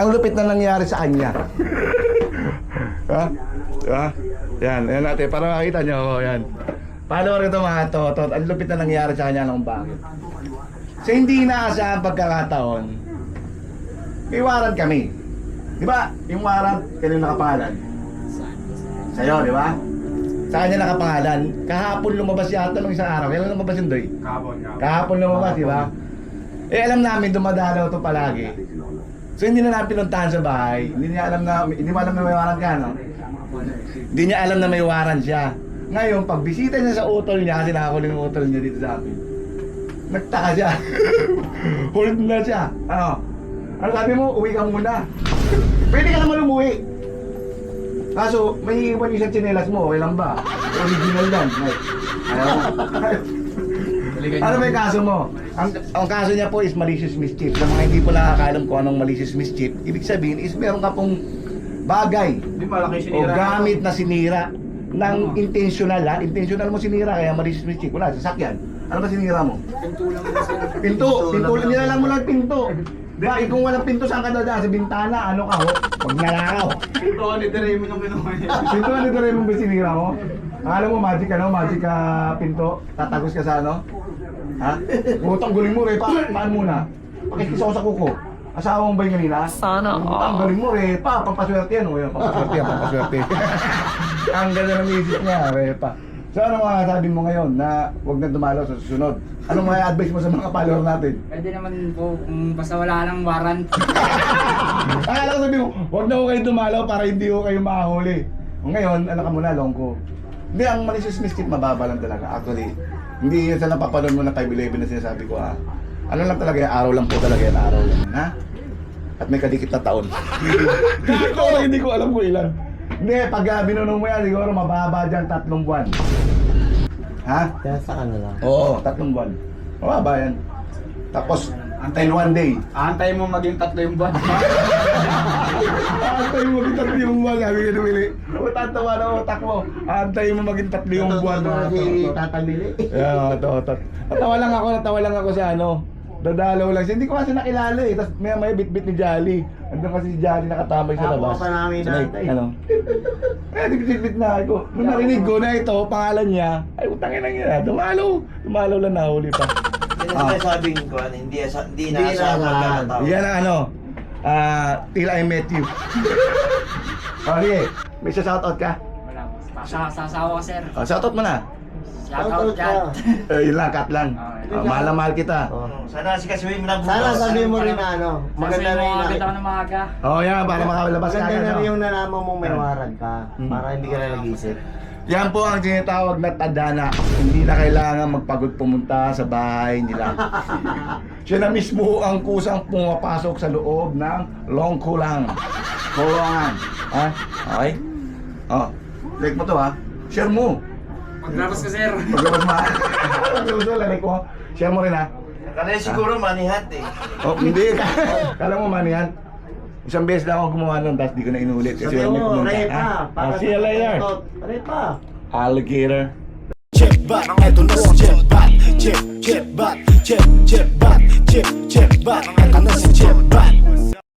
Ang lupit na nangyari sa kanya. Ha? Ha? Yan, yan natin. Para makita nyo, oh, yan. Follower ito mga totot. Ang lupit na nangyari sa kanya ng bakit. So hindi inaasahan pagkakataon, may warrant kami. Di ba? Yung warrant, kanino nakapangalan? Sa'yo, di ba? Sa kanya nakapangalan. Kahapon lumabas yata nung isang araw. Kailan lumabas yun, Doy? Kahapon lumabas, di ba? Eh alam namin dumadalaw to palagi. So hindi na namin pinuntahan sa bahay. Hindi mo alam na may warrant ka, no? Hindi niya alam na may warrant siya. Ngayon, pag bisita niya sa utol niya, kasi nakakuling yung utol niya dito sa amin, nagtaka siya. Hold na siya. Ano sabi mo? Uwi ka muna. Pwede ka naman umuwi. Kaso, may iwan isang tsinelas mo, okay lang ba? Original yan. Ayaw mo. Ano ba yung kaso mo? Ang kaso niya po is malicious mischief. Sa mga hindi po nakakaalam kung anong malicious mischief, ibig sabihin is meron ka pong bagay o gamit na sinira ng intentional, ha? Intentional mo sinira, kaya malicious mischief. Wala, sasakyan. Ano ba sinira mo? Pinto lang mo sir. Pinto! Pinto! Nilalang mo lang pinto! Diba, kung walang pinto, saan ka dadaan? Sa bintana, ano ka ho? Huwag nalakaw! Pinto ni Doraemon yung kinuha niya. Pinto ni Doraemon ba sinira mo? Alam mo, magic ano? Magic pinto? Tatagos ka sa ano? Ha? Utang guling mo, Repa. Paan muna? Pakikisa ko sa kuko. Asawa mo ba yung kanina? Sana Utang galing mo, Repa. Pampaswerte yan, o. Pampaswerte yan, pampaswerte. Ang ganda ng isip niya, Repa. So ano mga sabi mo ngayon na huwag na dumalaw sa susunod? Anong mga advice mo sa mga follower natin? Pwede naman po kung basta wala nang warrant. Akala ko sabi mo, huwag na ho kayo dumalaw para hindi ho kayo makahuli. Ngayon, ano ka muna, Longko? Hindi, ang malicious mischief mababa lang talaga. Actually, hindi yun sa napapanood mo na 5-11 na sinasabi ko, ha? Ano lang talaga yan, araw lang po talaga yan, araw lang, ha? At may kadikit na taon. Hindi ko alam kung ilan. Hindi, pag binunong mo yan, siguro mababa dyan 3 buwan. Ha? Kaya sa kanila. Oo, 3 buwan. Mababa yan. Tapos, until one day. Aantayin mo maging 3 yung buwan. Antayin mo maging 3 yung buwan, sabi ka Willie. Tatawa na utak mo. Antayin mo maging 3 yung buwan. Si Tatabili. Yeah, natawa lang ako sa ano. Dadalaw lang siya. Hindi ko kasi nakilala eh. Tapos may bit-bit ni Jolly. Andun kasi si Jolly nakatambay sa labas. Ako pa namin natin. Ano? Bit-bit na ako. Nung narinig ko na ito, pangalan niya, ay utangin lang niya. Dumalaw lang nahuli pa. Yan ang sinasabing ko, hindi na sa magkakataon. Yan ang ano, till I met you. Okay, may shoutout ka? Wala po. Sa asawa ko sir. Shoutout mo na. Shoutout dyan. Yun lang, cut lang. Mahal na mahal kita. Sana si Kasway mo na bukas. Sana sabihin mo rin na ano, maganda rin na. Maganda ako ng maaga. Yan, para makalabas ka. Maganda na rin Ano? yung nalaman mong may warrant ka. Para hindi ka na nag-isip. Yan po ang tinatawag na tadhana. Hindi na kailangan magpagod pumunta sa bahay nila. Siya na mismo ang kusang pumapasok sa loob ng longkulang. Kulangan. Ha? Okay? Like mo to ha. Share mo. Maglabas ka sir. Maglabas mo ha. Maglabas mo, like mo. Share mo rin ha. Kaya siguro manihat eh. Hindi. Kala mo man yan. Isang beses lang ako gumawa nun, tapos di ko na inulit. Kasi Sabi yun yung mo, pumunta. Repa. See you later. Repa. Alligator. Jetbat, eto na si Jetbat. Jetbat, Jetbat, Jetbat, Jetbat, eto na si Jetbat.